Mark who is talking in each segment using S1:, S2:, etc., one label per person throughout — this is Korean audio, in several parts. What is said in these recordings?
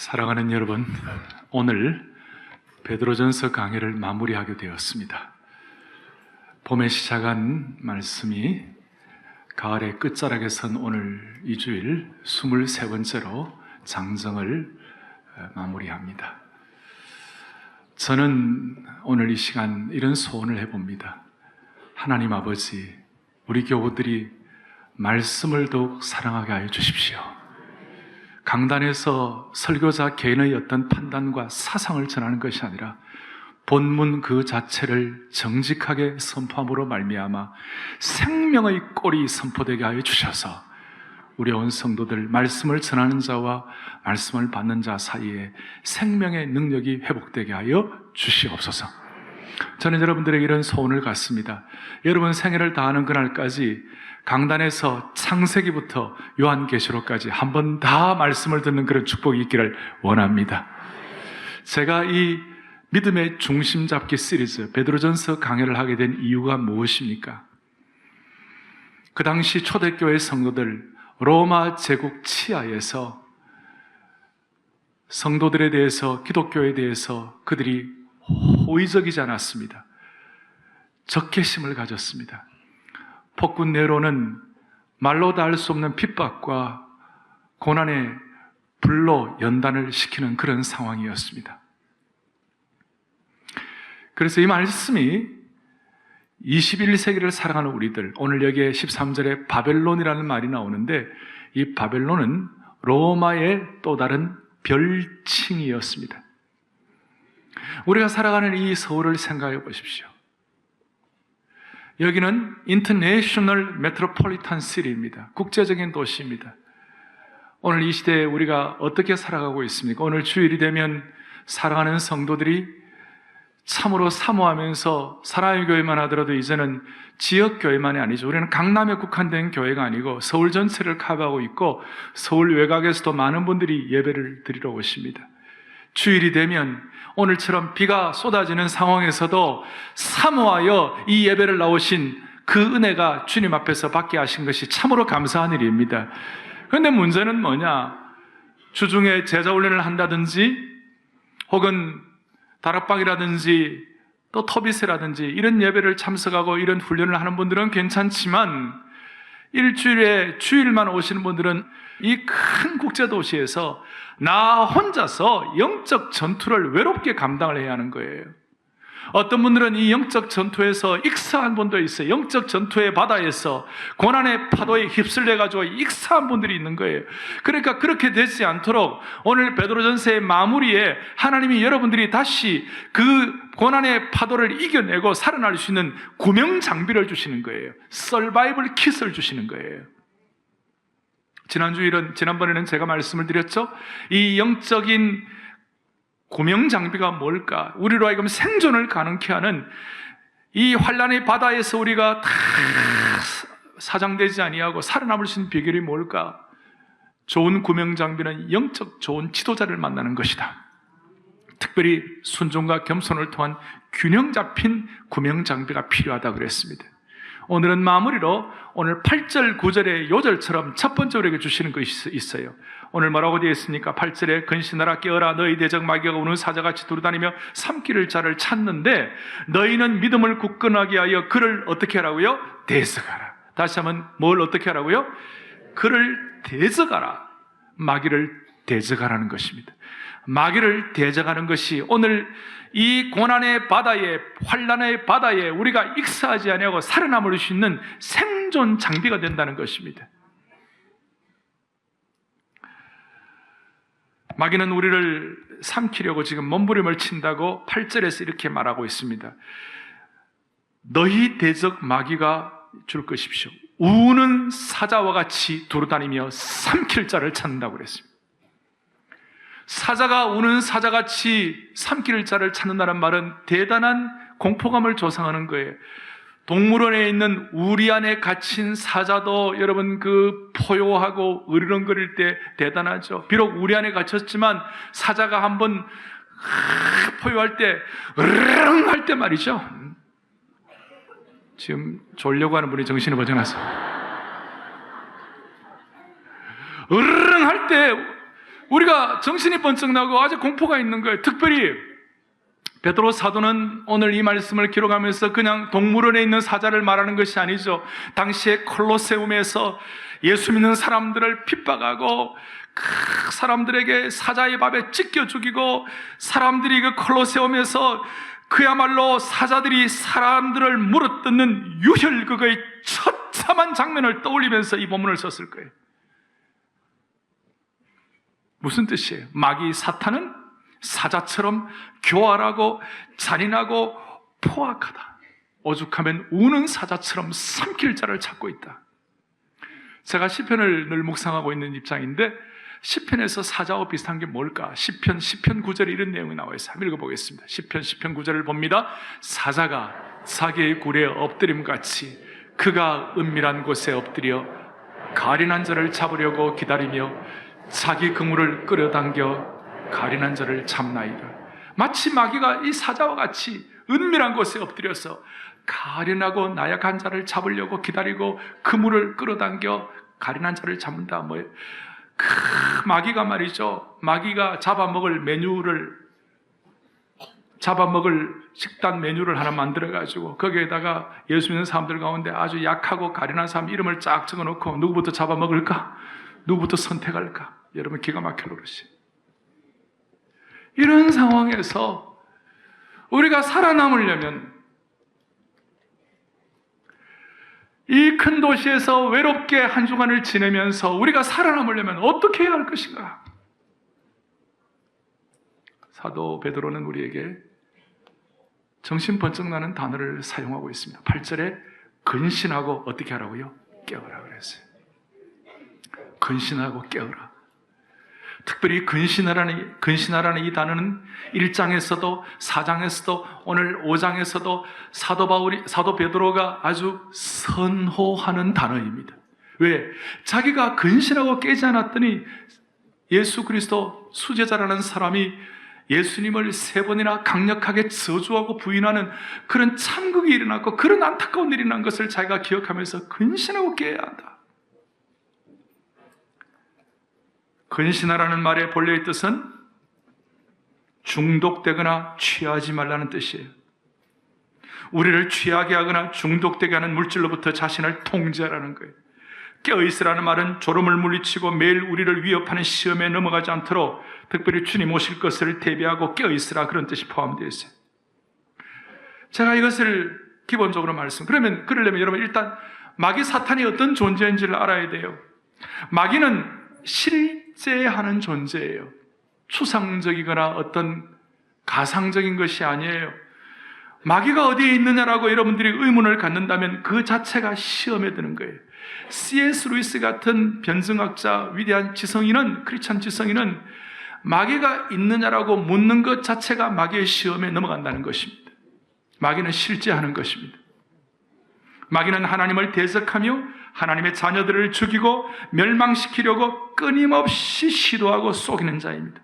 S1: 사랑하는 여러분, 오늘 베드로전서 강해를 마무리하게 되었습니다. 봄에 시작한 말씀이 가을의 끝자락에 선 오늘 이 주일 23번째로 장정을 마무리합니다. 저는 오늘 이 시간 이런 소원을 해봅니다. 하나님 아버지, 우리 교우들이 말씀을 더욱 사랑하게 하여 주십시오. 강단에서 설교자 개인의 어떤 판단과 사상을 전하는 것이 아니라 본문 그 자체를 정직하게 선포함으로 말미암아 생명의 꼴이 선포되게 하여 주셔서 우리 온 성도들, 말씀을 전하는 자와 말씀을 받는 자 사이에 생명의 능력이 회복되게 하여 주시옵소서. 저는 여러분들에게 이런 소원을 갖습니다. 여러분 생애를 다하는 그날까지 강단에서 창세기부터 요한계시록까지 한 번 다 말씀을 듣는 그런 축복이 있기를 원합니다. 제가 이 믿음의 중심 잡기 시리즈 베드로전서 강해를 하게 된 이유가 무엇입니까? 그 당시 초대교회 성도들 로마 제국 치하에서 성도들에 대해서, 기독교에 대해서 그들이 호의적이지 않았습니다. 적개심을 가졌습니다. 폭군 네로는 말로 다 할 수 없는 핍박과 고난의 불로 연단을 시키는 그런 상황이었습니다. 그래서 이 말씀이 21세기를 살아가는 우리들, 오늘 여기에 13절에 바벨론이라는 말이 나오는데 이 바벨론은 로마의 또 다른 별칭이었습니다. 우리가 살아가는 이 서울을 생각해 보십시오. 여기는 인터내셔널 메트로폴리탄 시티입니다. 국제적인 도시입니다. 오늘 이 시대에 우리가 어떻게 살아가고 있습니까? 오늘 주일이 되면 사랑하는 성도들이 참으로 사모하면서 사랑의 교회만 하더라도 이제는 지역교회만이 아니죠. 우리는 강남에 국한된 교회가 아니고 서울 전체를 커버하고 있고 서울 외곽에서도 많은 분들이 예배를 드리러 오십니다. 주일이 되면 오늘처럼 비가 쏟아지는 상황에서도 사모하여 이 예배를 나오신 그 은혜가 주님 앞에서 받게 하신 것이 참으로 감사한 일입니다. 그런데 문제는 뭐냐? 주중에 제자훈련을 한다든지 혹은 다락방이라든지 또 터비세라든지 이런 예배를 참석하고 이런 훈련을 하는 분들은 괜찮지만 일주일에 주일만 오시는 분들은 이 큰 국제도시에서 나 혼자서 영적 전투를 외롭게 감당을 해야 하는 거예요. 어떤 분들은 이 영적 전투에서 익사한 분도 있어요. 영적 전투의 바다에서 고난의 파도에 휩쓸려가지고 익사한 분들이 있는 거예요. 그러니까 그렇게 되지 않도록 오늘 베드로전서의 마무리에 하나님이 여러분들이 다시 그 고난의 파도를 이겨내고 살아날 수 있는 구명 장비를 주시는 거예요. 서바이벌 킷을 주시는 거예요. 지난번에는 제가 말씀을 드렸죠. 이 영적인 구명 장비가 뭘까? 우리로 하여금 생존을 가능케 하는 이 환난의 바다에서 우리가 다 사장되지 아니하고 살아남을 수 있는 비결이 뭘까? 좋은 구명 장비는 영적 좋은 지도자를 만나는 것이다. 특별히 순종과 겸손을 통한 균형 잡힌 구명 장비가 필요하다고 그랬습니다. 오늘은 마무리로 오늘 8절, 9절의 요절처럼 첫 번째 우리에게 주시는 것이 있어요. 오늘 뭐라고 되어 있습니까? 8절에 근신하라 깨어라 너희 대적 마귀가 우는 사자같이 두루다니며 삼킬 자를 찾는데 너희는 믿음을 굳건하게 하여 그를 어떻게 하라고요? 대적하라. 다시 한번 뭘 어떻게 하라고요? 그를 대적하라. 마귀를 대적하라는 것입니다. 마귀를 대적하는 것이 오늘 이 고난의 바다에, 환난의 바다에 우리가 익사하지 아니하고 살아남을 수 있는 생존 장비가 된다는 것입니다. 마귀는 우리를 삼키려고 지금 몸부림을 친다고 8절에서 이렇게 말하고 있습니다. 너희 대적 마귀가 줄 것이십시오. 우는 사자와 같이 두루다니며 삼킬 자를 찾는다고 그랬습니다. 사자가 우는 사자같이 삼킬 자를 찾는다는 말은 대단한 공포감을 조성하는 거예요. 동물원에 있는 우리 안에 갇힌 사자도 여러분 그 포효하고 으르렁거릴 때 대단하죠. 비록 우리 안에 갇혔지만 사자가 한번 포효할 때 으르렁 할 때 말이죠. 지금 졸려고 하는 분이 정신을 번쩍났어요. 으르렁 할 때 우리가 정신이 번쩍 나고 아주 공포가 있는 거예요. 특별히 베드로 사도는 오늘 이 말씀을 기록하면서 그냥 동물원에 있는 사자를 말하는 것이 아니죠. 당시에 콜로세움에서 예수 믿는 사람들을 핍박하고 그 사람들에게 사자의 밥에 찢겨 죽이고 사람들이 그 콜로세움에서 그야말로 사자들이 사람들을 물어뜯는 유혈극의 처참한 장면을 떠올리면서 이 본문을 썼을 거예요. 무슨 뜻이에요? 마귀 사탄은 사자처럼 교활하고 잔인하고 포악하다. 오죽하면 우는 사자처럼 삼킬 자를 찾고 있다. 제가 시편을 늘 묵상하고 있는 입장인데 시편에서 사자와 비슷한 게 뭘까? 시편 9절에 이런 내용이 나와 있어요. 한번 읽어보겠습니다. 시편 9절을 봅니다. 사자가 자기의 굴에 엎드림같이 그가 은밀한 곳에 엎드려 가련한 자를 잡으려고 기다리며 자기 그물을 끌어당겨 가련한 자를 잡나이다. 마치 마귀가 이 사자와 같이 은밀한 곳에 엎드려서 가련하고 나약한 자를 잡으려고 기다리고 그물을 끌어당겨 가련한 자를 잡는다. 뭐예요? 마귀가 말이죠. 마귀가 잡아먹을 식단 메뉴를 하나 만들어가지고 거기에다가 예수 믿는 사람들 가운데 아주 약하고 가련한 사람 이름을 쫙 적어놓고 누구부터 잡아먹을까? 누구부터 선택할까? 여러분 기가 막혀 그러시. 이런 상황에서 우리가 살아남으려면 이 큰 도시에서 외롭게 한 주간을 지내면서 우리가 살아남으려면 어떻게 해야 할 것인가? 사도 베드로는 우리에게 정신 번쩍 나는 단어를 사용하고 있습니다. 8절에 근신하고 어떻게 하라고요? 깨어라 그랬어요. 근신하고 깨어라. 특별히 근신하라는 이 단어는 1장에서도 4장에서도 오늘 5장에서도 사도 베드로가 아주 선호하는 단어입니다. 왜? 자기가 근신하고 깨지 않았더니 예수 그리스도 수제자라는 사람이 예수님을 3번이나 강력하게 저주하고 부인하는 그런 참극이 일어났고 그런 안타까운 일이 일어난 것을 자기가 기억하면서 근신하고 깨야 한다. 근신하라는 말의 본래의 뜻은 중독되거나 취하지 말라는 뜻이에요. 우리를 취하게 하거나 중독되게 하는 물질로부터 자신을 통제하라는 거예요. 깨어있으라는 말은 졸음을 물리치고 매일 우리를 위협하는 시험에 넘어가지 않도록 특별히 주님 오실 것을 대비하고 깨어있으라 그런 뜻이 포함되어 있어요. 제가 이것을 기본적으로 그러려면 여러분 일단 마귀 사탄이 어떤 존재인지를 알아야 돼요. 마귀는 실제하는 존재예요. 추상적이거나 어떤 가상적인 것이 아니에요. 마귀가 어디에 있느냐라고 여러분들이 의문을 갖는다면 그 자체가 시험에 드는 거예요. C.S. 루이스 같은 변증학자, 위대한 지성인은, 크리스찬 지성인은 마귀가 있느냐라고 묻는 것 자체가 마귀의 시험에 넘어간다는 것입니다. 마귀는 실제하는 것입니다. 마귀는 하나님을 대적하며 하나님의 자녀들을 죽이고 멸망시키려고 끊임없이 시도하고 속이는 자입니다.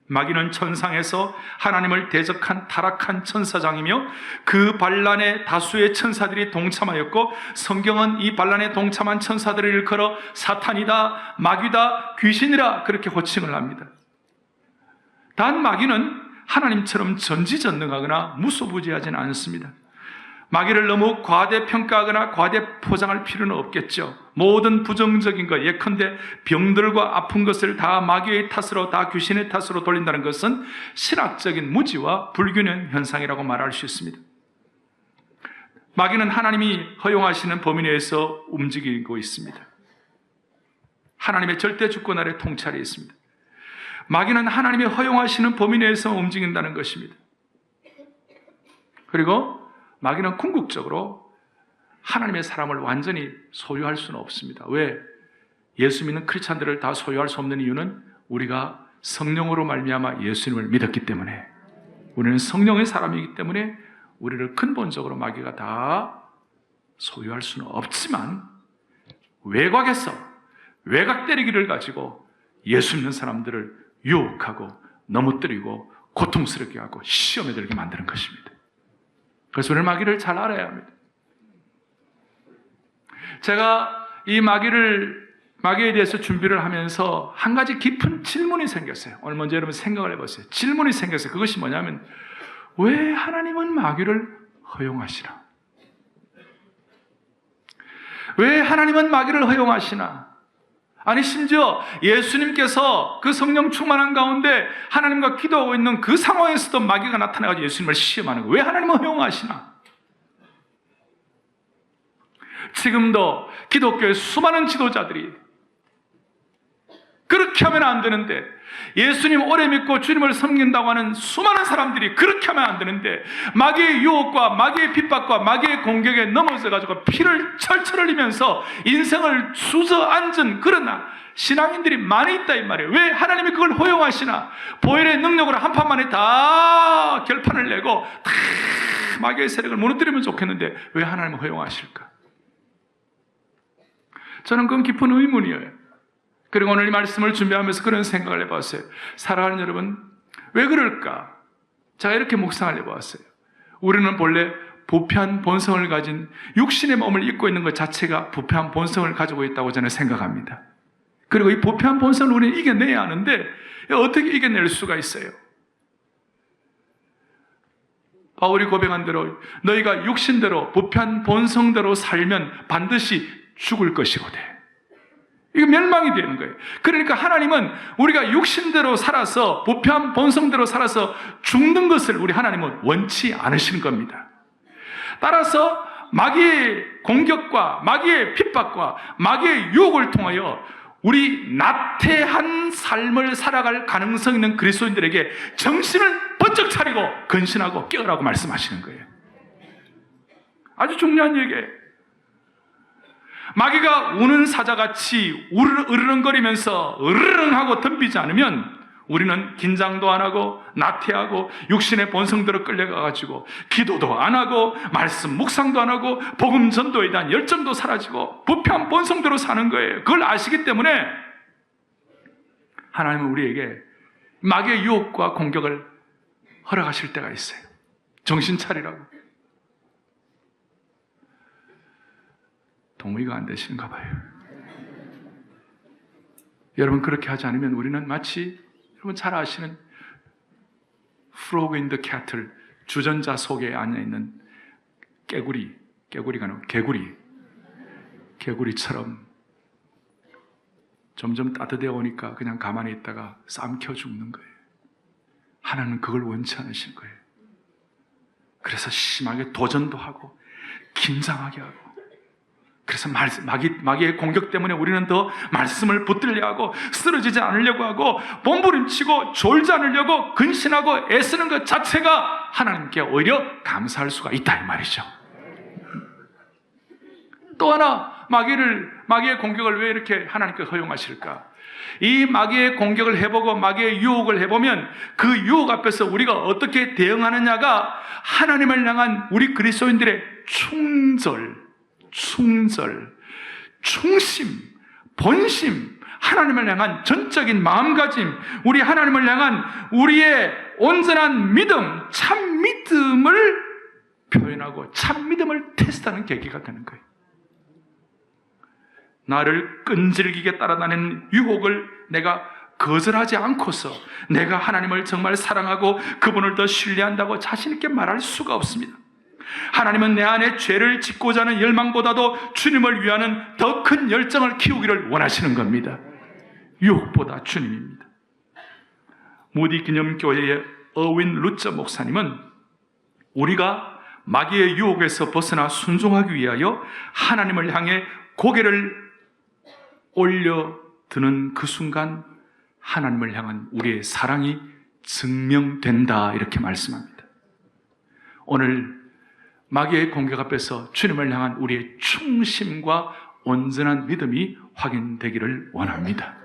S1: 마귀는 천상에서 하나님을 대적한 타락한 천사장이며 그 반란에 다수의 천사들이 동참하였고 성경은 이 반란에 동참한 천사들을 일컬어 사탄이다, 마귀다, 귀신이라 그렇게 호칭을 합니다. 단 마귀는 하나님처럼 전지전능하거나 무소부지하지는 않습니다. 마귀를 너무 과대평가하거나 과대포장할 필요는 없겠죠. 모든 부정적인 것, 예컨대 병들과 아픈 것을 다 마귀의 탓으로, 다 귀신의 탓으로 돌린다는 것은 신학적인 무지와 불균형 현상이라고 말할 수 있습니다. 마귀는 하나님이 허용하시는 범위 내에서 움직이고 있습니다. 하나님의 절대 주권 아래 통찰이 있습니다. 마귀는 하나님이 허용하시는 범위 내에서 움직인다는 것입니다. 그리고 마귀는 궁극적으로 하나님의 사람을 완전히 소유할 수는 없습니다. 왜? 예수 믿는 크리스찬들을 다 소유할 수 없는 이유는 우리가 성령으로 말미암아 예수님을 믿었기 때문에, 우리는 성령의 사람이기 때문에 우리를 근본적으로 마귀가 다 소유할 수는 없지만 외곽에서 외곽 때리기를 가지고 예수 믿는 사람들을 유혹하고 넘어뜨리고 고통스럽게 하고 시험에 들게 만드는 것입니다. 그래서 우리는 마귀를 잘 알아야 합니다. 제가 이 마귀를 마귀에 대해서 준비를 하면서 한 가지 깊은 질문이 생겼어요. 오늘 먼저 여러분 생각을 해보세요. 질문이 생겼어요. 그것이 뭐냐면, 왜 하나님은 마귀를 허용하시나? 왜 하나님은 마귀를 허용하시나? 아니, 심지어 예수님께서 그 성령 충만한 가운데 하나님과 기도하고 있는 그 상황에서도 마귀가 나타나가지고 예수님을 시험하는 거예요. 왜 하나님은 허용하시나? 지금도 기독교의 수많은 지도자들이 그렇게 하면 안 되는데, 예수님 오래 믿고 주님을 섬긴다고 하는 수많은 사람들이 그렇게 하면 안 되는데, 마귀의 유혹과 마귀의 핍박과 마귀의 공격에 넘어져가지고 피를 철철 흘리면서 인생을 주저앉은 그러나 신앙인들이 많이 있다 이 말이에요. 왜 하나님이 그걸 허용하시나? 보혈의 능력으로 한 판만에 다 결판을 내고 다 마귀의 세력을 무너뜨리면 좋겠는데 왜 하나님은 허용하실까? 저는 그건 깊은 의문이에요. 그리고 오늘 이 말씀을 준비하면서 그런 생각을 해봤어요. 사랑하는 여러분, 왜 그럴까? 제가 이렇게 묵상을 해봤어요. 우리는 본래 부패한 본성을 가진 육신의 몸을 입고 있는 것 자체가 부패한 본성을 가지고 있다고 저는 생각합니다. 그리고 이 부패한 본성을 우리는 이겨내야 하는데 어떻게 이겨낼 수가 있어요? 바울이 고백한 대로 너희가 육신대로 부패한 본성대로 살면 반드시 죽을 것이거든. 이거 멸망이 되는 거예요. 그러니까 하나님은 우리가 육신대로 살아서 부패한 본성대로 살아서 죽는 것을 우리 하나님은 원치 않으시는 겁니다. 따라서 마귀의 공격과 마귀의 핍박과 마귀의 유혹을 통하여 우리 나태한 삶을 살아갈 가능성 있는 그리스도인들에게 정신을 번쩍 차리고 근신하고 깨어라고 말씀하시는 거예요. 아주 중요한 얘기예요. 마귀가 우는 사자같이 으르렁거리면서 으르렁하고 덤비지 않으면 우리는 긴장도 안 하고 나태하고 육신의 본성대로 끌려가가지고 기도도 안 하고 말씀 묵상도 안 하고 복음 전도에 대한 열정도 사라지고 부패한 본성대로 사는 거예요. 그걸 아시기 때문에 하나님은 우리에게 마귀의 유혹과 공격을 허락하실 때가 있어요. 정신 차리라고. 동의가 안 되시는가 봐요. 여러분, 그렇게 하지 않으면 우리는 마치 여러분 잘 아시는 frog in the kettle, 주전자 속에 앉아있는 개구리가 아니고 개구리처럼 점점 따뜻해 오니까 그냥 가만히 있다가 삼켜 죽는 거예요. 하나님은 그걸 원치 않으신 거예요. 그래서 심하게 도전도 하고 긴장하게 하고, 그래서 마귀의 공격 때문에 우리는 더 말씀을 붙들려 하고 쓰러지지 않으려고 하고 몸부림치고 졸지 않으려고 근신하고 애쓰는 것 자체가 하나님께 오히려 감사할 수가 있다 이 말이죠. 또 하나, 마귀의 공격을 왜 이렇게 하나님께 허용하실까? 이 마귀의 공격을 해보고 마귀의 유혹을 해보면 그 유혹 앞에서 우리가 어떻게 대응하느냐가 하나님을 향한 우리 그리스도인들의 충심, 본심, 하나님을 향한 전적인 마음가짐, 우리 하나님을 향한 우리의 온전한 믿음, 참 믿음을 표현하고 참 믿음을 테스트하는 계기가 되는 거예요. 나를 끈질기게 따라다니는 유혹을 내가 거절하지 않고서 내가 하나님을 정말 사랑하고 그분을 더 신뢰한다고 자신 있게 말할 수가 없습니다. 하나님은 내 안에 죄를 짓고자 하는 열망보다도 주님을 위하는 더 큰 열정을 키우기를 원하시는 겁니다. 유혹보다 주님입니다. 모디 기념교회의 어윈 루처 목사님은 우리가 마귀의 유혹에서 벗어나 순종하기 위하여 하나님을 향해 고개를 올려드는 그 순간 하나님을 향한 우리의 사랑이 증명된다 이렇게 말씀합니다. 오늘 마귀의 공격 앞에서 주님을 향한 우리의 충심과 온전한 믿음이 확인되기를 원합니다.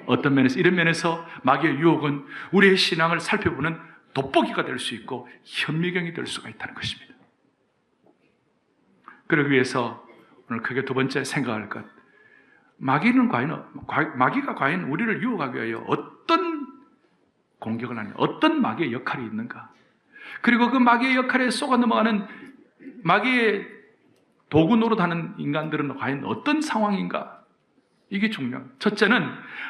S1: 어떤 면에서, 이런 면에서 마귀의 유혹은 우리의 신앙을 살펴보는 돋보기가 될 수 있고 현미경이 될 수가 있다는 것입니다. 그러기 위해서 오늘 크게 두 번째 생각할 것, 마귀가 과연 우리를 유혹하기 위하여 어떤 공격을 하냐, 어떤 마귀의 역할이 있는가, 그리고 그 마귀의 역할에 속아 넘어가는 마귀의 도구 노릇하는 인간들은 과연 어떤 상황인가, 이게 중요해요. 첫째는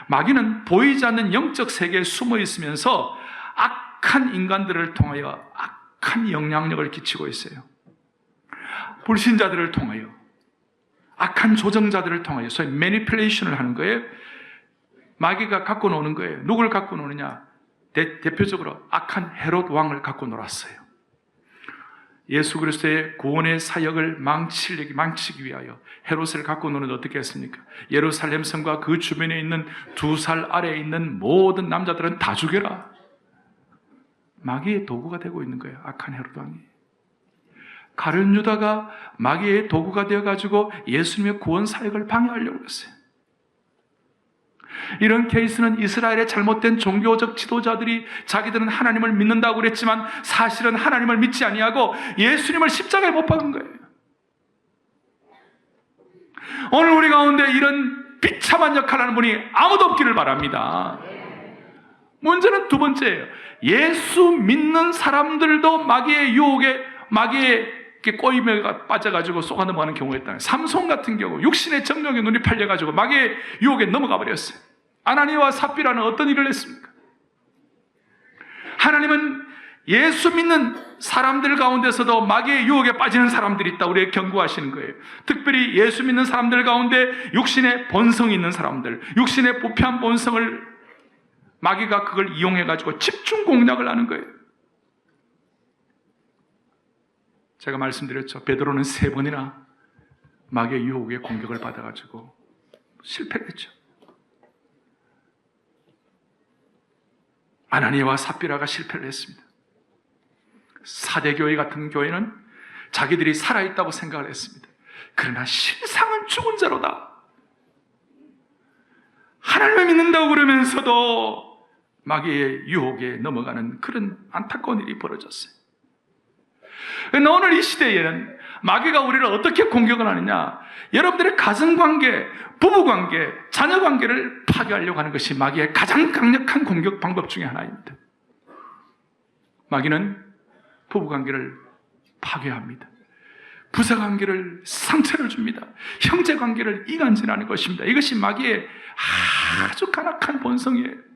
S1: 마귀는 보이지 않는 영적 세계에 숨어 있으면서 악한 인간들을 통하여 악한 영향력을 끼치고 있어요. 불신자들을 통하여, 악한 조정자들을 통하여 소위 매니플레이션을 하는 거예요. 마귀가 갖고 노는 거예요. 누굴 갖고 노느냐? 대표적으로 악한 헤롯 왕을 갖고 놀았어요. 예수 그리스도의 구원의 사역을 망치기 위하여 헤롯을 갖고 노는데 어떻게 했습니까? 예루살렘 성과 그 주변에 있는 2살 아래에 있는 모든 남자들은 다 죽여라. 마귀의 도구가 되고 있는 거예요. 악한 헤롯 왕이. 가룟 유다가 마귀의 도구가 되어가지고 예수님의 구원 사역을 방해하려고 했어요. 이런 케이스는 이스라엘의 잘못된 종교적 지도자들이 자기들은 하나님을 믿는다고 그랬지만 사실은 하나님을 믿지 아니하고 예수님을 십자가에 못 박은 거예요. 오늘 우리 가운데 이런 비참한 역할을 하는 분이 아무도 없기를 바랍니다. 문제는 두 번째예요. 예수 믿는 사람들도 마귀의 유혹에, 마귀의 꼬임에 빠져가지고 쏘가 넘어가는 경우가 있다. 삼손 같은 경우 육신의 정욕에 눈이 팔려가지고 마귀의 유혹에 넘어가 버렸어요. 아나니와 삽비라는 어떤 일을 했습니까? 하나님은 예수 믿는 사람들 가운데서도 마귀의 유혹에 빠지는 사람들이 있다 우리에게 경고하시는 거예요. 특별히 예수 믿는 사람들 가운데 육신의 본성이 있는 사람들, 육신의 부패한 본성을 마귀가 그걸 이용해가지고 집중 공략을 하는 거예요. 제가 말씀드렸죠. 베드로는 3번이나 마귀의 유혹에 공격을 받아가지고 실패를 했죠. 아나니아와 삽비라가 실패를 했습니다. 사대교회 같은 교회는 자기들이 살아있다고 생각을 했습니다. 그러나 실상은 죽은 자로다. 하나님을 믿는다고 그러면서도 마귀의 유혹에 넘어가는 그런 안타까운 일이 벌어졌어요. 그런데 오늘 이 시대에는 마귀가 우리를 어떻게 공격을 하느냐? 여러분들의 가정관계, 부부관계, 자녀관계를 파괴하려고 하는 것이 마귀의 가장 강력한 공격 방법 중에 하나입니다. 마귀는 부부관계를 파괴합니다. 부사관계를 상처를 줍니다. 형제관계를 이간질하는 것입니다. 이것이 마귀의 아주 간악한 본성이에요.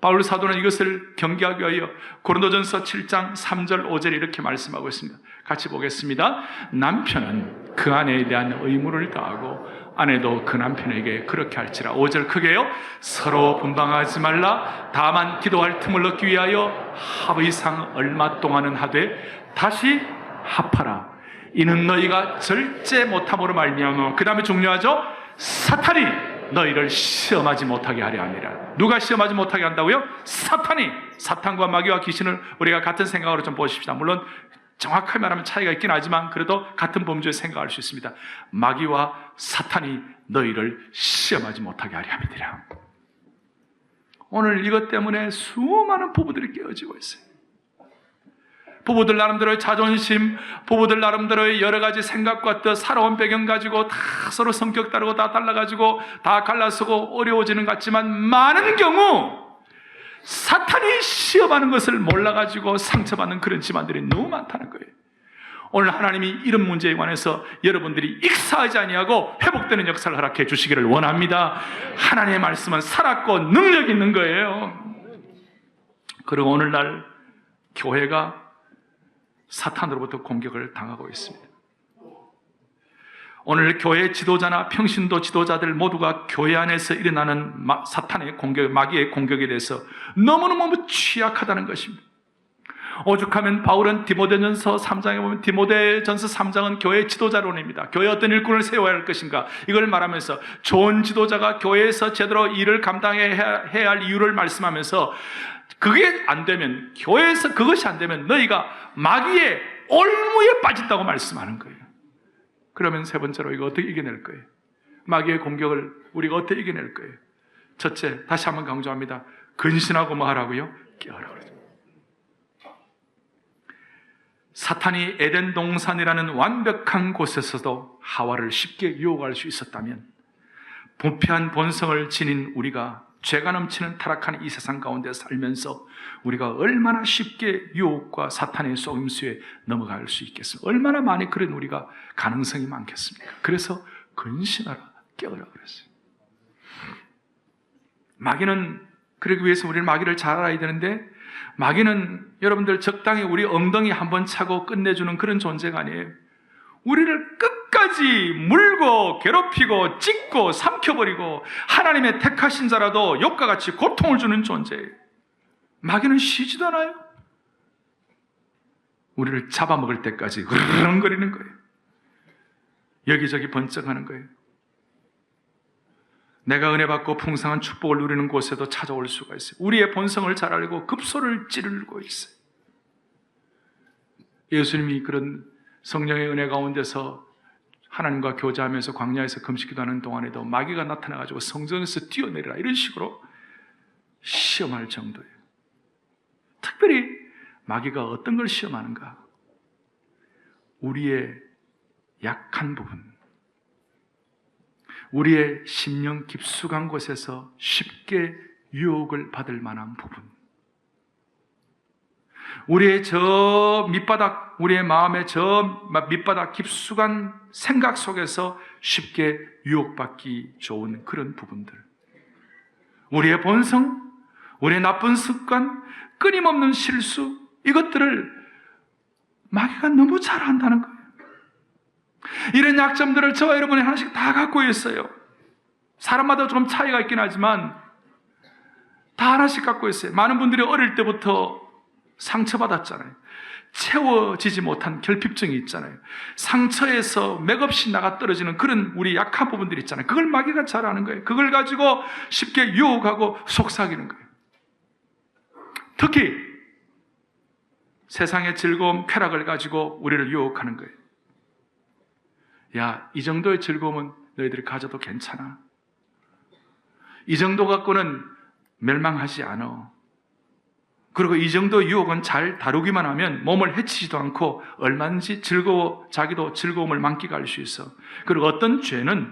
S1: 바울 사도는 이것을 경계하기 위하여 고린도전서 7장 3절 5절에 이렇게 말씀하고 있습니다. 같이 보겠습니다. 남편은 그 아내에 대한 의무를 다하고 아내도 그 남편에게 그렇게 할지라. 5절 크게요. 서로 분방하지 말라. 다만 기도할 틈을 얻기 위하여 합의상 얼마 동안은 하되 다시 합하라. 이는 너희가 절제 못함으로 말미암아. 그 다음에 중요하죠. 사탄이 너희를 시험하지 못하게 하려 함이라. 누가 시험하지 못하게 한다고요? 사탄이. 사탄과 마귀와 귀신을 우리가 같은 생각으로 좀 보십시다. 물론 정확하게 말하면 차이가 있긴 하지만 그래도 같은 범주에 생각할 수 있습니다. 마귀와 사탄이 너희를 시험하지 못하게 하려 함이라. 오늘 이것 때문에 수많은 부부들이 깨어지고 있어요. 부부들 나름대로의 자존심, 부부들 나름대로의 여러 가지 생각과 또 살아온 배경 가지고 다 서로 성격 다르고 다 달라가지고 다 갈라서고 어려워지는 것 같지만 많은 경우 사탄이 시험하는 것을 몰라가지고 상처받는 그런 집안들이 너무 많다는 거예요. 오늘 하나님이 이런 문제에 관해서 여러분들이 익사하지 아니하고 회복되는 역사를 허락해 주시기를 원합니다. 하나님의 말씀은 살았고 능력 있는 거예요. 그리고 오늘날 교회가 사탄으로부터 공격을 당하고 있습니다. 오늘 교회 지도자나 평신도 지도자들 모두가 교회 안에서 일어나는 사탄의 공격, 마귀의 공격에 대해서 너무너무 취약하다는 것입니다. 오죽하면 바울은 디모데전서 3장에 보면 디모데전서 3장은 교회 지도자론입니다. 교회 어떤 일꾼을 세워야 할 것인가 이걸 말하면서 좋은 지도자가 교회에서 제대로 일을 감당해야 할 이유를 말씀하면서 그게 안 되면, 교회에서 그것이 안 되면 너희가 마귀의 올무에 빠진다고 말씀하는 거예요. 그러면 세 번째로 이거 어떻게 이겨낼 거예요? 마귀의 공격을 우리가 어떻게 이겨낼 거예요? 첫째, 다시 한번 강조합니다. 근신하고 뭐 하라고요? 깨어라 그러죠. 사탄이 에덴 동산이라는 완벽한 곳에서도 하와를 쉽게 유혹할 수 있었다면 부패한 본성을 지닌 우리가 죄가 넘치는 타락한 이 세상 가운데 살면서 우리가 얼마나 쉽게 유혹과 사탄의 속임수에 넘어갈 수 있겠습니까? 얼마나 많이 그런 우리가 가능성이 많겠습니까? 그래서 근신하라, 깨어라 그랬어요. 마귀는 그러기 위해서 우리는 마귀를 잘 알아야 되는데, 마귀는 여러분들 적당히 우리 엉덩이 한번 차고 끝내주는 그런 존재가 아니에요. 우리를 끝까지 물고 괴롭히고 찢고 삼켜버리고 하나님의 택하신 자라도 욕과 같이 고통을 주는 존재예요. 마귀는 쉬지도 않아요. 우리를 잡아먹을 때까지 으르렁거리는 거예요. 여기저기 번쩍하는 거예요. 내가 은혜 받고 풍성한 축복을 누리는 곳에도 찾아올 수가 있어요. 우리의 본성을 잘 알고 급소를 찌르고 있어요. 예수님이 그런 성령의 은혜 가운데서 하나님과 교제하면서 광야에서 금식기도 하는 동안에도 마귀가 나타나가지고 성전에서 뛰어내리라 이런 식으로 시험할 정도예요. 특별히 마귀가 어떤 걸 시험하는가? 우리의 약한 부분, 우리의 심령 깊숙한 곳에서 쉽게 유혹을 받을 만한 부분, 우리의 저 밑바닥, 우리의 마음의 저 밑바닥 깊숙한 생각 속에서 쉽게 유혹받기 좋은 그런 부분들, 우리의 본성, 우리의 나쁜 습관, 끊임없는 실수, 이것들을 마귀가 너무 잘 안다는 거예요. 이런 약점들을 저와 여러분이 하나씩 다 갖고 있어요. 사람마다 좀 차이가 있긴 하지만 다 하나씩 갖고 있어요. 많은 분들이 어릴 때부터 상처받았잖아요. 채워지지 못한 결핍증이 있잖아요. 상처에서 맥없이 나가 떨어지는 그런 우리 약한 부분들이 있잖아요. 그걸 마귀가 잘 아는 거예요. 그걸 가지고 쉽게 유혹하고 속삭이는 거예요. 특히 세상의 즐거움, 쾌락을 가지고 우리를 유혹하는 거예요. 야, 이 정도의 즐거움은 너희들이 가져도 괜찮아. 이 정도 갖고는 멸망하지 않아. 그리고 이 정도 유혹은 잘 다루기만 하면 몸을 해치지도 않고 얼마든지 자기도 즐거움을 만끽할 수 있어. 그리고 어떤 죄는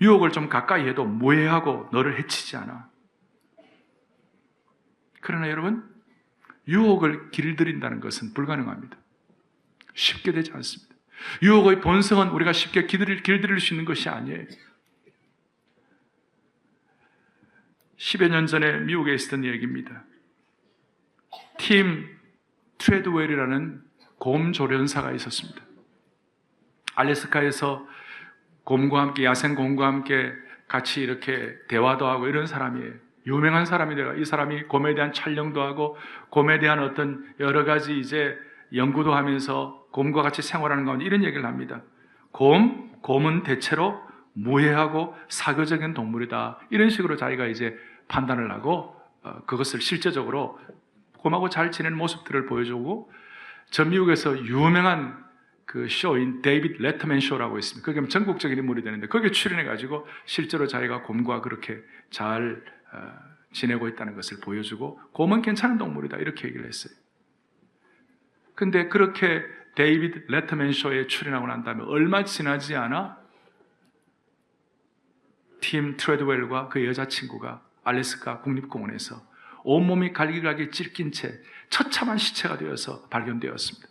S1: 유혹을 좀 가까이 해도 무해하고 너를 해치지 않아. 그러나 여러분, 유혹을 길들인다는 것은 불가능합니다. 쉽게 되지 않습니다. 유혹의 본성은 우리가 쉽게 길들일 수 있는 것이 아니에요. 10여 년 전에 미국에 있었던 얘기입니다. 팀 트레드웰이라는 곰 조련사가 있었습니다. 알래스카에서 곰과 함께, 야생곰과 함께 같이 이렇게 대화도 하고 이런 사람이에요. 유명한 사람이래요. 이 사람이 곰에 대한 촬영도 하고 곰에 대한 어떤 여러 가지 이제 연구도 하면서 곰과 같이 생활하는 가운데 이런 얘기를 합니다. 곰은 대체로 무해하고 사교적인 동물이다. 이런 식으로 자기가 이제 판단을 하고 그것을 실제적으로 곰하고 잘 지내는 모습들을 보여주고, 전 미국에서 유명한 그 쇼인 데이비드 레터맨 쇼라고 있습니다. 그게 전국적인 인물이 되는데 거기에 출연해가지고 실제로 자기가 곰과 그렇게 잘 지내고 있다는 것을 보여주고, 곰은 괜찮은 동물이다 이렇게 얘기를 했어요. 근데 그렇게 데이비드 레터맨 쇼에 출연하고 난 다음에 얼마 지나지 않아 팀 트레드웰과 그 여자친구가 알래스카 국립공원에서 온몸이 갈기갈기 찢긴 채 처참한 시체가 되어서 발견되었습니다.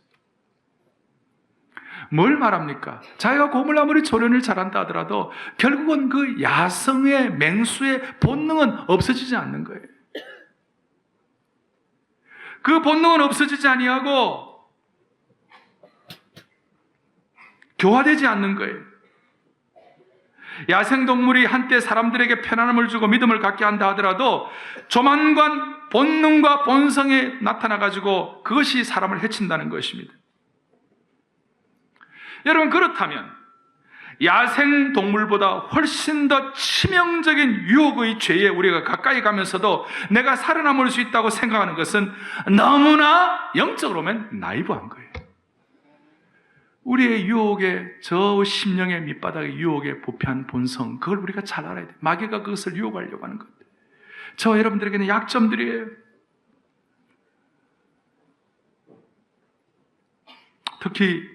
S1: 뭘 말합니까? 자기가 곰을 아무리 조련을 잘한다 하더라도 결국은 그 야성의 맹수의 본능은 없어지지 않는 거예요. 그 본능은 없어지지 아니하고 교화되지 않는 거예요. 야생동물이 한때 사람들에게 편안함을 주고 믿음을 갖게 한다 하더라도 조만간 본능과 본성에 나타나가지고 그것이 사람을 해친다는 것입니다. 여러분, 그렇다면 야생동물보다 훨씬 더 치명적인 유혹의 죄에 우리가 가까이 가면서도 내가 살아남을 수 있다고 생각하는 것은 너무나 영적으로 보면 나이브한 거예요. 우리의 유혹의, 저 심령의 밑바닥의 유혹의 부패한 본성, 그걸 우리가 잘 알아야 돼요. 마귀가 그것을 유혹하려고 하는 것. 저 여러분들에게는 약점들이에요. 특히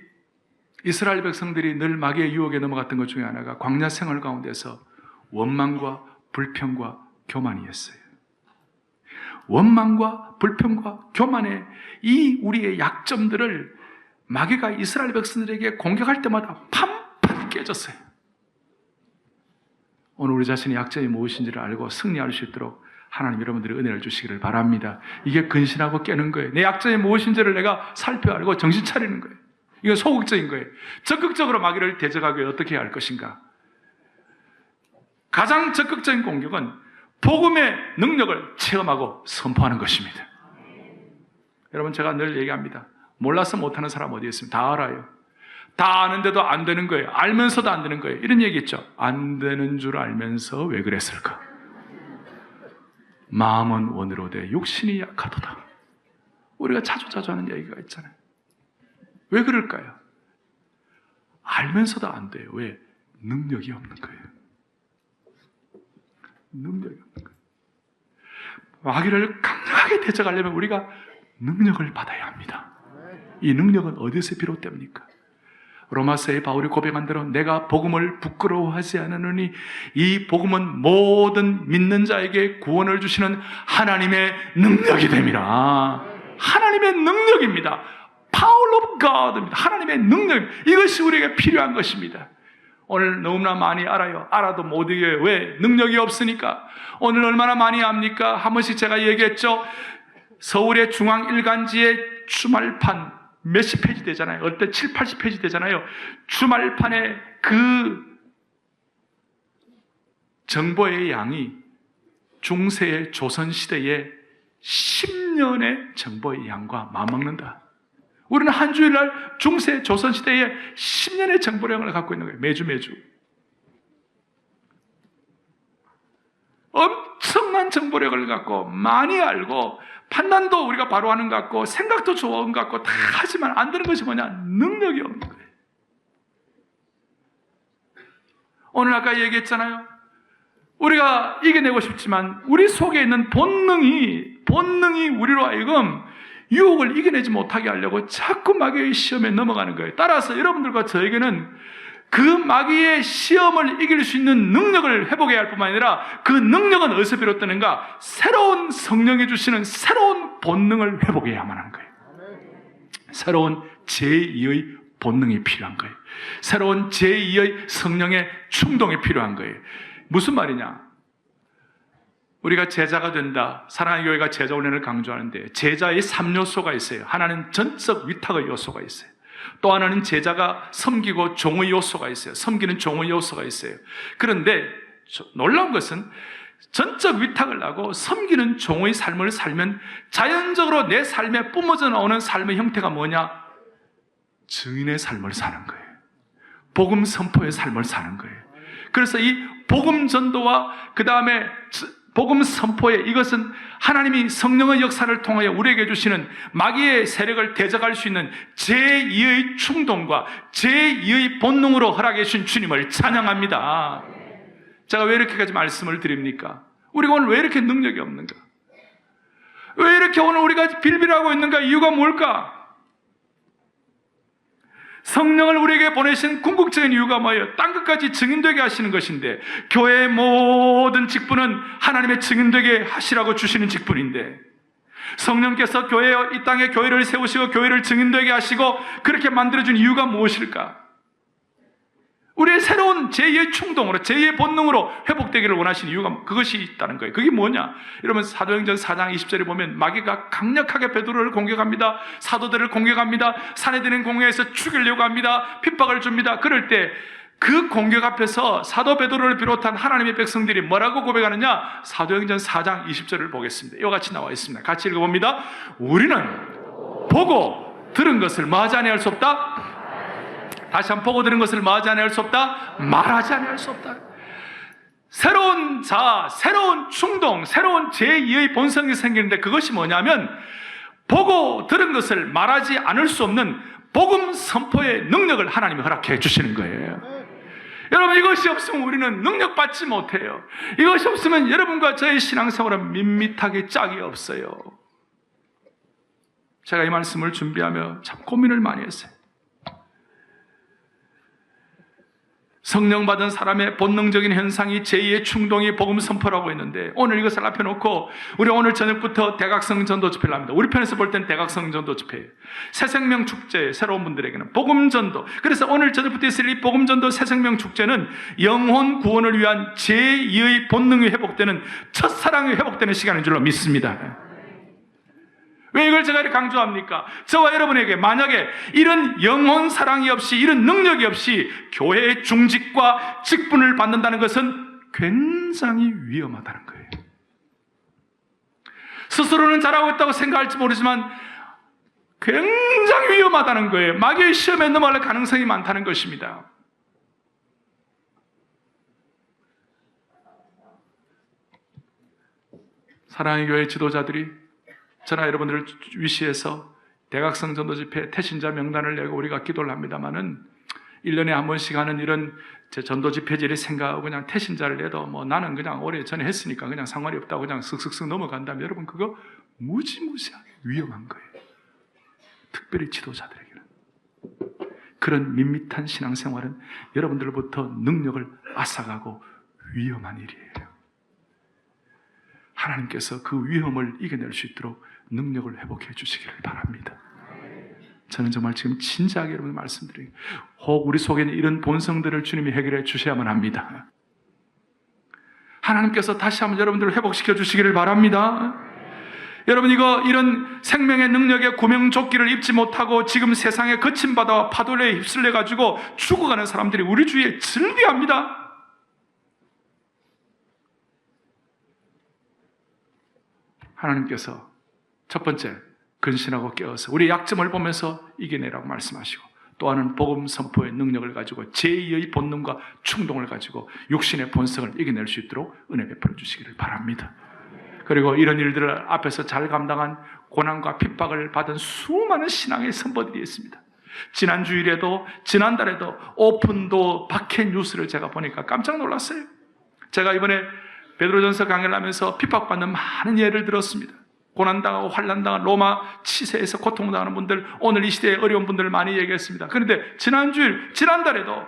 S1: 이스라엘 백성들이 늘 마귀의 유혹에 넘어갔던 것 중에 하나가 광야 생활 가운데서 원망과 불평과 교만이었어요. 원망과 불평과 교만의 이 우리의 약점들을 마귀가 이스라엘 백성들에게 공격할 때마다 판판 깨졌어요. 오늘 우리 자신의 약점이 무엇인지를 알고 승리할 수 있도록 하나님 여러분들이 은혜를 주시기를 바랍니다. 이게 근신하고 깨는 거예요. 내 약점이 무엇인지를 내가 살펴 알고 정신 차리는 거예요. 이건 소극적인 거예요. 적극적으로 마귀를 대적하기 위해 어떻게 해야 할 것인가? 가장 적극적인 공격은 복음의 능력을 체험하고 선포하는 것입니다. 여러분, 제가 늘 얘기합니다. 몰라서 못하는 사람 어디 있습니까? 다 알아요. 다 아는데도 안 되는 거예요. 알면서도 안 되는 거예요. 이런 얘기 있죠. 안 되는 줄 알면서 왜 그랬을까? 마음은 원으로되 육신이 약하도다. 우리가 자주 하는 얘기가 있잖아요. 왜 그럴까요? 알면서도 안 돼요. 왜? 능력이 없는 거예요. 능력이 없는 거예요. 마귀를 강력하게 대적하려면 우리가 능력을 받아야 합니다. 이 능력은 어디서 비롯됩니까? 로마서에 바울이 고백한 대로 내가 복음을 부끄러워하지 않으니 이 복음은 모든 믿는 자에게 구원을 주시는 하나님의 능력이 됨이라. 하나님의 능력입니다. Power of God입니다. 하나님의 능력, 이것이 우리에게 필요한 것입니다. 오늘 너무나 많이 알아요. 알아도 못 이겨요. 왜? 능력이 없으니까. 오늘 얼마나 많이 압니까? 한 번씩 제가 얘기했죠. 서울의 중앙일간지의 주말판 몇십 페이지 되잖아요. 어때 7, 80페이지 되잖아요. 주말판에 그 정보의 양이 중세의 조선시대의 10년의 정보의 양과 맞먹는다. 우리는 한 주일날 중세 조선시대의 10년의 정보량을 갖고 있는 거예요. 매주. 엄청난 정보력을 갖고 많이 알고 판단도 우리가 바로 하는 것 같고 생각도 좋은 것 같고 다 하지만 안 되는 것이 뭐냐? 능력이 없는 거예요. 오늘 아까 얘기했잖아요. 우리가 이겨내고 싶지만 우리 속에 있는 본능이 우리로 하여금 유혹을 이겨내지 못하게 하려고 자꾸 마귀의 시험에 넘어가는 거예요. 따라서 여러분들과 저에게는 그 마귀의 시험을 이길 수 있는 능력을 회복해야 할 뿐만 아니라 그 능력은 어디서 비롯되는가? 새로운 성령이 주시는 새로운 본능을 회복해야만 하는 거예요. 새로운 제2의 본능이 필요한 거예요. 새로운 제2의 성령의 충동이 필요한 거예요. 무슨 말이냐? 우리가 제자가 된다. 사랑하는 교회가 제자 훈련을 강조하는데 제자의 3요소가 있어요. 하나는 전적 위탁의 요소가 있어요. 또 하나는 제자가 섬기고 종의 요소가 있어요. 섬기는 종의 요소가 있어요. 그런데 놀라운 것은 전적 위탁을 하고 섬기는 종의 삶을 살면 자연적으로 내 삶에 뿜어져 나오는 삶의 형태가 뭐냐? 증인의 삶을 사는 거예요. 복음 선포의 삶을 사는 거예요. 그래서 이 복음 전도와 그 다음에 복음 선포에 이것은 하나님이 성령의 역사를 통하여 우리에게 주시는 마귀의 세력을 대적할 수 있는 제2의 충동과 제2의 본능으로 허락해 주신 주님을 찬양합니다. 제가 왜 이렇게까지 말씀을 드립니까? 우리가 오늘 왜 이렇게 능력이 없는가? 왜 이렇게 오늘 우리가 빌빌하고 있는가? 이유가 뭘까? 성령을 우리에게 보내신 궁극적인 이유가 뭐예요? 땅끝까지 증인되게 하시는 것인데 교회의 모든 직분은 하나님의 증인되게 하시라고 주시는 직분인데 성령께서 이 땅에 교회를 세우시고 교회를 증인되게 하시고 그렇게 만들어준 이유가 무엇일까? 우리의 새로운 제2의 충동으로 제2의 본능으로 회복되기를 원하시는 이유가 그것이 있다는 거예요. 그게 뭐냐? 여러분 사도행전 4장 20절에 보면 마귀가 강력하게 베드로를 공격합니다. 사도들을 공격합니다. 사내들은 공회에서 죽이려고 합니다. 핍박을 줍니다. 그럴 때 그 공격 앞에서 사도 베드로를 비롯한 하나님의 백성들이 뭐라고 고백하느냐? 사도행전 4장 20절을 보겠습니다. 이와 같이 나와 있습니다. 같이 읽어봅니다. 우리는 보고 들은 것을 뭐하지 아니할 수 없다? 다시 한번 보고 들은 것을 뭐하지 아니할 수 없다? 말하지 아니할 수 없다. 새로운 자아, 새로운 충동, 새로운 제2의 본성이 생기는데 그것이 뭐냐면 보고 들은 것을 말하지 않을 수 없는 복음 선포의 능력을 하나님이 허락해 주시는 거예요. 여러분 이것이 없으면 우리는 능력받지 못해요. 이것이 없으면 여러분과 저의 신앙생활은 밋밋하게 짝이 없어요. 제가 이 말씀을 준비하며 참 고민을 많이 했어요. 성령 받은 사람의 본능적인 현상이 제2의 충동이 복음 선포라고 했는데, 오늘 이것을 앞에 놓고 우리 오늘 저녁부터 대각성 전도 집회를 합니다. 우리 편에서 볼 땐 대각성 전도 집회예요. 새생명 축제, 새로운 분들에게는 복음 전도. 그래서 오늘 저녁부터 있을 이 복음 전도 새생명 축제는 영혼 구원을 위한 제2의 본능이 회복되는, 첫사랑이 회복되는 시간인 줄로 믿습니다. 왜 이걸 제가 이렇게 강조합니까? 저와 여러분에게 만약에 이런 영혼 사랑이 없이, 이런 능력이 없이 교회의 중직과 직분을 받는다는 것은 굉장히 위험하다는 거예요. 스스로는 잘하고 있다고 생각할지 모르지만 굉장히 위험하다는 거예요. 마귀의 시험에 넘어갈 가능성이 많다는 것입니다. 사랑의 교회 지도자들이 저나 여러분들을 위시해서 대각성 전도 집회 태신자 명단을 내고 우리가 기도를 합니다만은 1년에 한 번씩 하는 이런 제 전도 집회지를 생각하고 그냥 태신자를 내도 뭐 나는 그냥 오래 전에 했으니까 그냥 상관이 없다고 그냥 슥슥슥 넘어간다면 여러분 그거 무지무지하게 위험한 거예요. 특별히 지도자들에게는. 그런 밋밋한 신앙생활은 여러분들로부터 능력을 앗아가고 위험한 일이에요. 하나님께서 그 위험을 이겨낼 수 있도록 능력을 회복해 주시기를 바랍니다. 저는 정말 지금 진지하게 여러분 말씀드려요. 혹 우리 속에 있는 이런 본성들을 주님이 해결해 주셔야만 합니다. 하나님께서 다시 한번 여러분들을 회복시켜 주시기를 바랍니다. 여러분 이런 생명의 능력의 구명조끼를 입지 못하고 지금 세상에 거친 바다와 파도에 휩쓸려 가지고 죽어가는 사람들이 우리 주위에 즐비합니다. 하나님께서 첫 번째 근신하고 깨어서 우리의 약점을 보면서 이겨내라고 말씀하시고, 또 하나는 복음 선포의 능력을 가지고 제2의 본능과 충동을 가지고 육신의 본성을 이겨낼 수 있도록 은혜 베풀어 주시기를 바랍니다. 그리고 이런 일들을 앞에서 잘 감당한 고난과 핍박을 받은 수많은 신앙의 선보들이 있습니다. 지난 주일에도 지난달에도 오픈도 박해 뉴스를 제가 보니까 깜짝 놀랐어요. 제가 이번에 베드로전서 강의를 하면서 핍박받는 많은 예를 들었습니다. 고난당하고 환난당한 로마 치세에서 고통당하는 분들, 오늘 이 시대에 어려운 분들을 많이 얘기했습니다. 그런데 지난달에도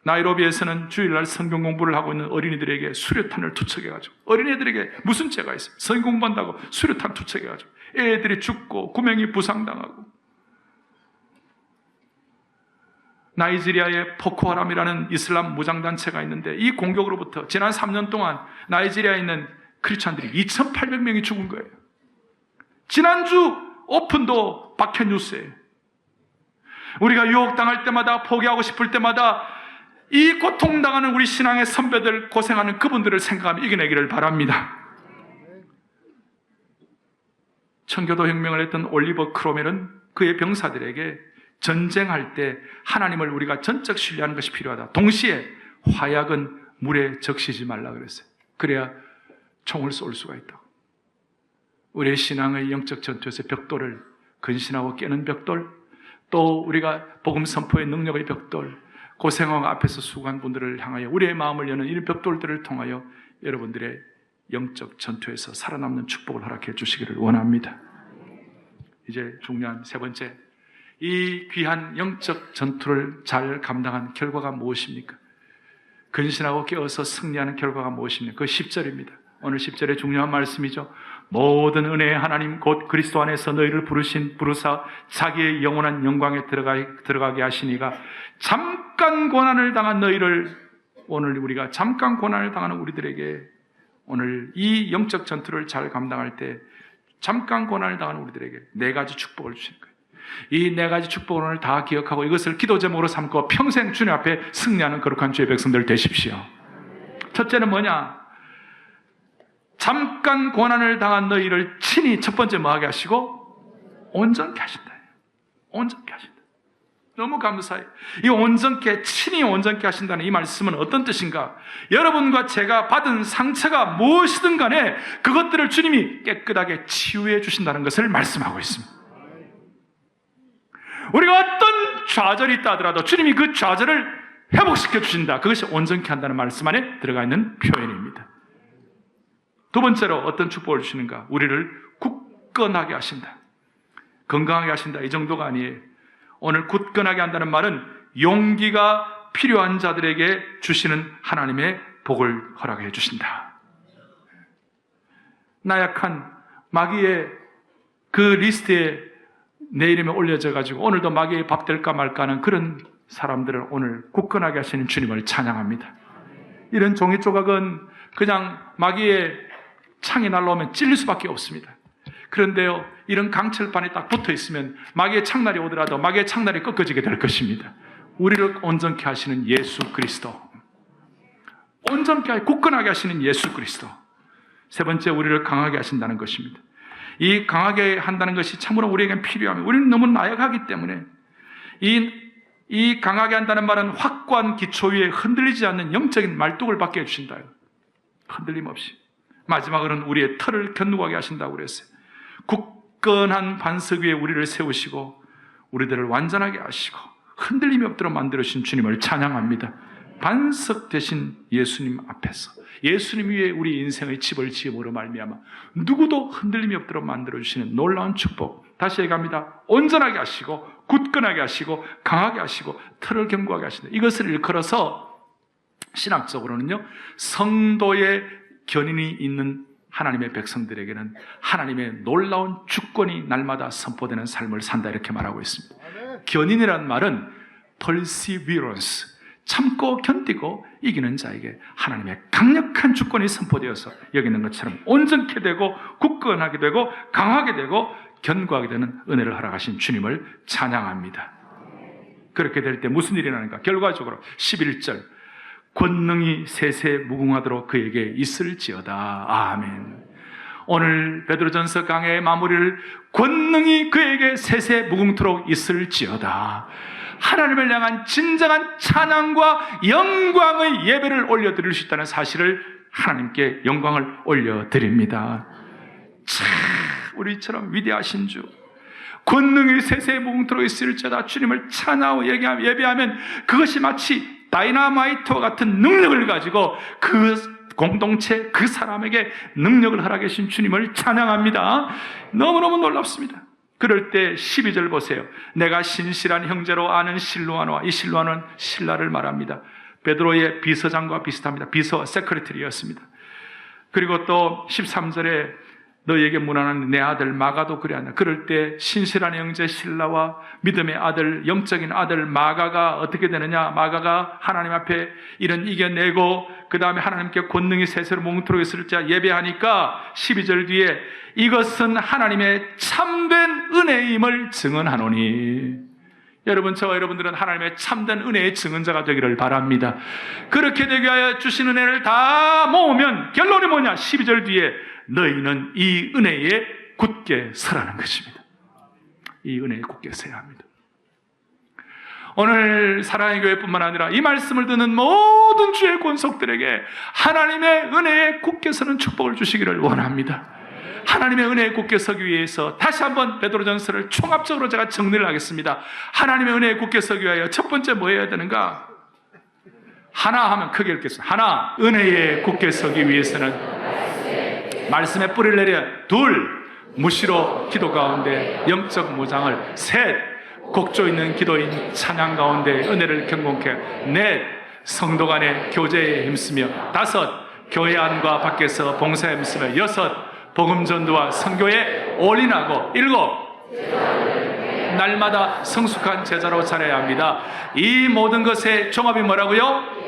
S1: 나이로비에서는 주일날 성경 공부를 하고 있는 어린이들에게 수류탄을 투척해가지고, 어린이들에게 무슨 죄가 있어요? 성경 공부한다고 수류탄 투척해가지고 애들이 죽고 9명이 부상당하고, 나이지리아의 포코하람이라는 이슬람 무장단체가 있는데 이 공격으로부터 지난 3년 동안 나이지리아에 있는 크리스찬들이 2,800명이 죽은 거예요. 지난주 오픈도 박해 뉴스에 우리가 유혹당할 때마다, 포기하고 싶을 때마다 이 고통당하는 우리 신앙의 선배들, 고생하는 그분들을 생각하며 이겨내기를 바랍니다. 청교도 혁명을 했던 올리버 크로멜은 그의 병사들에게 전쟁할 때 하나님을 우리가 전적 신뢰하는 것이 필요하다. 동시에 화약은 물에 적시지 말라 그랬어요. 그래야 총을 쏠 수가 있다. 우리의 신앙의 영적 전투에서 벽돌을 근신하고 깨는 벽돌, 또 우리가 복음 선포의 능력의 벽돌, 고생하고 앞에서 수고한 분들을 향하여 우리의 마음을 여는 이 벽돌들을 통하여 여러분들의 영적 전투에서 살아남는 축복을 허락해 주시기를 원합니다. 이제 중요한 세 번째, 이 귀한 영적 전투를 잘 감당한 결과가 무엇입니까? 근신하고 깨어서 승리하는 결과가 무엇입니까? 그 10절입니다. 오늘 10절의 중요한 말씀이죠. 모든 은혜의 하나님 곧 그리스도 안에서 너희를 부르사 자기의 영원한 영광에 들어가게 하시니가 잠깐 고난을 당한 너희를, 오늘 우리가 잠깐 고난을 당하는 우리들에게 오늘 이 영적 전투를 잘 감당할 때 잠깐 고난을 당하는 우리들에게 네 가지 축복을 주시는 거예요. 이 네 가지 축복을 오늘 다 기억하고 이것을 기도 제목으로 삼고 평생 주님 앞에 승리하는 거룩한 주의 백성들 되십시오. 첫째는 뭐냐? 잠깐 고난을 당한 너희를 친히 첫 번째 뭐하게 하시고 온전케 하신다. 온전케 하신다. 너무 감사해요. 이 온전케, 친히 온전케 하신다는 이 말씀은 어떤 뜻인가? 여러분과 제가 받은 상처가 무엇이든 간에 그것들을 주님이 깨끗하게 치유해 주신다는 것을 말씀하고 있습니다. 우리가 어떤 좌절이 있다 하더라도 주님이 그 좌절을 회복시켜 주신다. 그것이 온전케 한다는 말씀 안에 들어가 있는 표현입니다. 두 번째로 어떤 축복을 주시는가? 우리를 굳건하게 하신다. 건강하게 하신다. 이 정도가 아니에요. 오늘 굳건하게 한다는 말은 용기가 필요한 자들에게 주시는 하나님의 복을 허락해 주신다. 나약한 마귀의 그 리스트에 내 이름이 올려져 가지고 오늘도 마귀의 밥 될까 말까 하는 그런 사람들을 오늘 굳건하게 하시는 주님을 찬양합니다. 이런 종이 조각은 그냥 마귀의 창이 날라오면 찔릴 수밖에 없습니다. 그런데요, 이런 강철판에 딱 붙어 있으면 마귀의 창날이 오더라도 마귀의 창날이 꺾어지게 될 것입니다. 우리를 온전케 하시는 예수 그리스도, 온전케 굳건하게 하시는 예수 그리스도. 세 번째, 우리를 강하게 하신다는 것입니다. 이 강하게 한다는 것이 참으로 우리에겐 필요합니다. 우리는 너무 나약하기 때문에 이 강하게 한다는 말은 확고한 기초 위에 흔들리지 않는 영적인 말뚝을 받게 해주신다. 흔들림 없이. 마지막으로는 우리의 털을 견고하게 하신다고 그랬어요. 굳건한 반석 위에 우리를 세우시고 우리들을 완전하게 하시고 흔들림이 없도록 만들어주신 주님을 찬양합니다. 반석 되신 예수님 앞에서, 예수님 위에 우리 인생의 집을 지음으로 말미암아 누구도 흔들림이 없도록 만들어주시는 놀라운 축복. 다시 얘기합니다. 온전하게 하시고 굳건하게 하시고 강하게 하시고 털을 견고하게 하신다. 이것을 일컬어서 신학적으로는요, 성도의 견인이 있는 하나님의 백성들에게는 하나님의 놀라운 주권이 날마다 선포되는 삶을 산다, 이렇게 말하고 있습니다. 견인이라는 말은 perseverance, 참고 견디고 이기는 자에게 하나님의 강력한 주권이 선포되어서 여기는 것처럼 온전케 되고 굳건하게 되고 강하게 되고 견고하게 되는 은혜를 허락하신 주님을 찬양합니다. 그렇게 될 때 무슨 일이 나는가? 결과적으로 11절, 권능이 세세 무궁하도록 그에게 있을지어다. 아멘. 오늘 베드로전서 강해의 마무리를 권능이 그에게 세세 무궁토록 있을지어다. 하나님을 향한 진정한 찬양과 영광의 예배를 올려드릴 수 있다는 사실을 하나님께 영광을 올려드립니다. 참 우리처럼 위대하신 주, 권능이 세세 무궁토록 있을지어다. 주님을 찬양하고 예배하면 그것이 마치 다이나마이트와 같은 능력을 가지고 그 공동체, 그 사람에게 능력을 허락해 주신 주님을 찬양합니다. 너무너무 놀랍습니다. 그럴 때 12절 보세요. 내가 신실한 형제로 아는 실로아노와, 이 실로아노는 신라를 말합니다. 베드로의 비서장과 비슷합니다. 비서, 세크레터리였습니다. 그리고 또 13절에 너에게 문안하는 내 아들 마가도 그래 한다. 그럴 때 신실한 형제 실라와 믿음의 아들, 영적인 아들 마가가 어떻게 되느냐? 마가가 하나님 앞에 이런 이겨내고 그 다음에 하나님께 권능이 세세로 뭉토록 있을 자 예배하니까 12절 뒤에 이것은 하나님의 참된 은혜임을 증언하노니. 여러분, 저와 여러분들은 하나님의 참된 은혜의 증언자가 되기를 바랍니다. 그렇게 되게 하여 주신 은혜를 다 모으면 결론이 뭐냐? 12절 뒤에 너희는 이 은혜에 굳게 서라는 것입니다. 이 은혜에 굳게 서야 합니다. 오늘 사랑의 교회뿐만 아니라 이 말씀을 듣는 모든 주의 권속들에게 하나님의 은혜에 굳게 서는 축복을 주시기를 원합니다. 하나님의 은혜에 굳게 서기 위해서 다시 한번 베드로전서를 총합적으로 제가 정리를 하겠습니다. 하나님의 은혜에 굳게 서기 위하여 첫 번째 뭐 해야 되는가? 하나 하면 크게 읽겠습니다. 하나, 은혜에 굳게 서기 위해서는 말씀에 뿌리를 내려. 둘, 무시로 기도 가운데 영적 무장을. 셋, 곡조 있는 기도인 찬양 가운데 은혜를 경공케. 넷, 성도 간의 교제에 힘쓰며. 다섯, 교회 안과 밖에서 봉사에 힘쓰며. 여섯, 복음 전도와 선교에 올인하고. 일곱, 날마다 성숙한 제자로 자라야 합니다. 이 모든 것의 종합이 뭐라고요?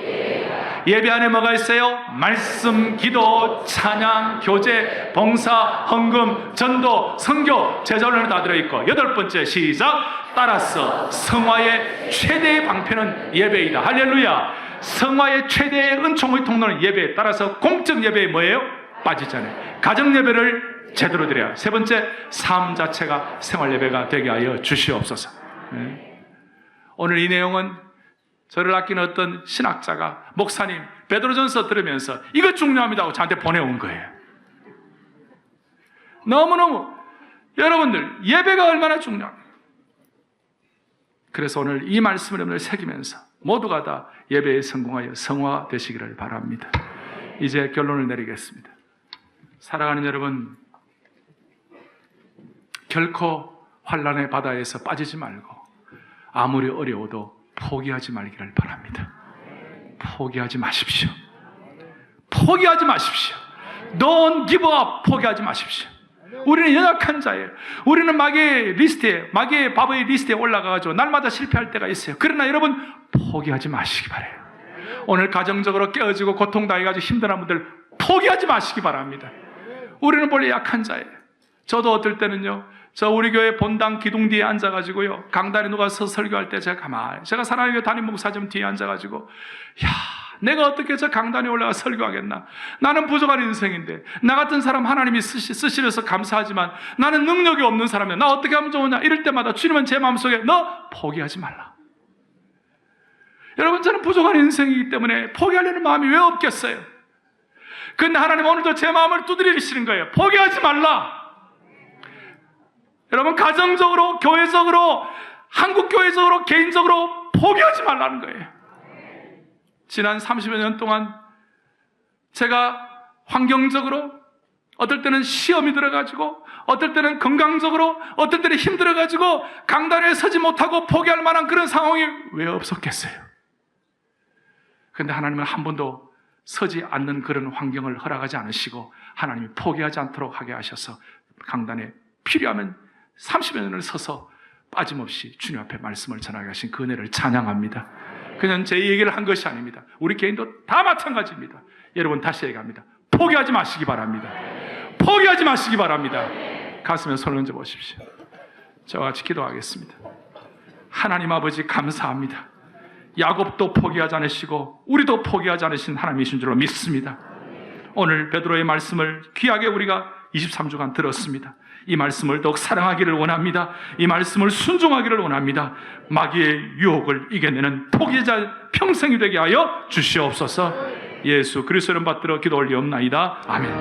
S1: 예배 안에 뭐가 있어요? 말씀, 기도, 찬양, 교제, 봉사, 헌금, 전도, 선교, 제자훈련이 다 들어있고. 여덟 번째, 시작. 따라서 성화의 최대의 방편은 예배이다. 할렐루야. 성화의 최대의 은총의 통로는 예배에 따라서 공적 예배에 뭐예요? 빠지잖아요. 가정 예배를 제대로 드려야. 세 번째, 삶 자체가 생활 예배가 되게 하여 주시옵소서. 네. 오늘 이 내용은 저를 아끼는 어떤 신학자가, 목사님, 베드로전서 들으면서 이거 중요합니다 하고 저한테 보내온 거예요. 너무너무 여러분들 예배가 얼마나 중요합니까? 그래서 오늘 이 말씀을 여러분들 새기면서 모두가 다 예배에 성공하여 성화되시기를 바랍니다. 이제 결론을 내리겠습니다. 사랑하는 여러분, 결코 환난의 바다에서 빠지지 말고 아무리 어려워도 포기하지 말기를 바랍니다. 포기하지 마십시오. 포기하지 마십시오. Don't give up. 포기하지 마십시오. 우리는 연약한 자예요. 우리는 마귀의 바보의 리스트에 올라가가지고 날마다 실패할 때가 있어요. 그러나 여러분 포기하지 마시기 바라요. 오늘 가정적으로 깨어지고 고통당해가지고 힘든 분들 포기하지 마시기 바랍니다. 우리는 원래 약한 자예요. 저도 어떨 때는요, 우리 교회 본당 기둥 뒤에 앉아가지고요, 강단에 누가 서서 설교할 때 제가 사랑하는 교회 담임 목사님 뒤에 앉아가지고, 내가 어떻게 저 강단에 올라가 설교하겠나? 나는 부족한 인생인데, 나 같은 사람 하나님이 쓰시려서 감사하지만, 나는 능력이 없는 사람이야. 나 어떻게 하면 좋으냐? 이럴 때마다 주님은 제 마음속에 너 포기하지 말라. 여러분, 저는 부족한 인생이기 때문에 포기하려는 마음이 왜 없겠어요? 근데 하나님 오늘도 제 마음을 두드리시는 거예요. 포기하지 말라. 여러분, 가정적으로, 교회적으로, 한국교회적으로, 개인적으로 포기하지 말라는 거예요. 지난 30여 년 동안 제가 환경적으로, 어떨 때는 시험이 들어가지고, 어떨 때는 건강적으로, 어떨 때는 힘들어가지고 강단에 서지 못하고 포기할 만한 그런 상황이 왜 없었겠어요? 그런데 하나님은 한 번도 서지 않는 그런 환경을 허락하지 않으시고 하나님이 포기하지 않도록 하게 하셔서 강단에 필요하면 30여 년을 서서 빠짐없이 주님 앞에 말씀을 전하게 하신 그 은혜를 찬양합니다. 그냥 제 얘기를 한 것이 아닙니다. 우리 개인도 다 마찬가지입니다. 여러분, 다시 얘기합니다. 포기하지 마시기 바랍니다. 포기하지 마시기 바랍니다. 가슴에 손을 얹어 보십시오. 저와 같이 기도하겠습니다. 하나님 아버지, 감사합니다. 야곱도 포기하지 않으시고 우리도 포기하지 않으신 하나님이신 줄로 믿습니다. 오늘 베드로의 말씀을 귀하게 우리가 23주간 들었습니다. 이 말씀을 더욱 사랑하기를 원합니다. 이 말씀을 순종하기를 원합니다. 마귀의 유혹을 이겨내는 포기자 평생이 되게 하여 주시옵소서. 예수 그리스도를 받들어 기도 올리옵나이다. 아멘.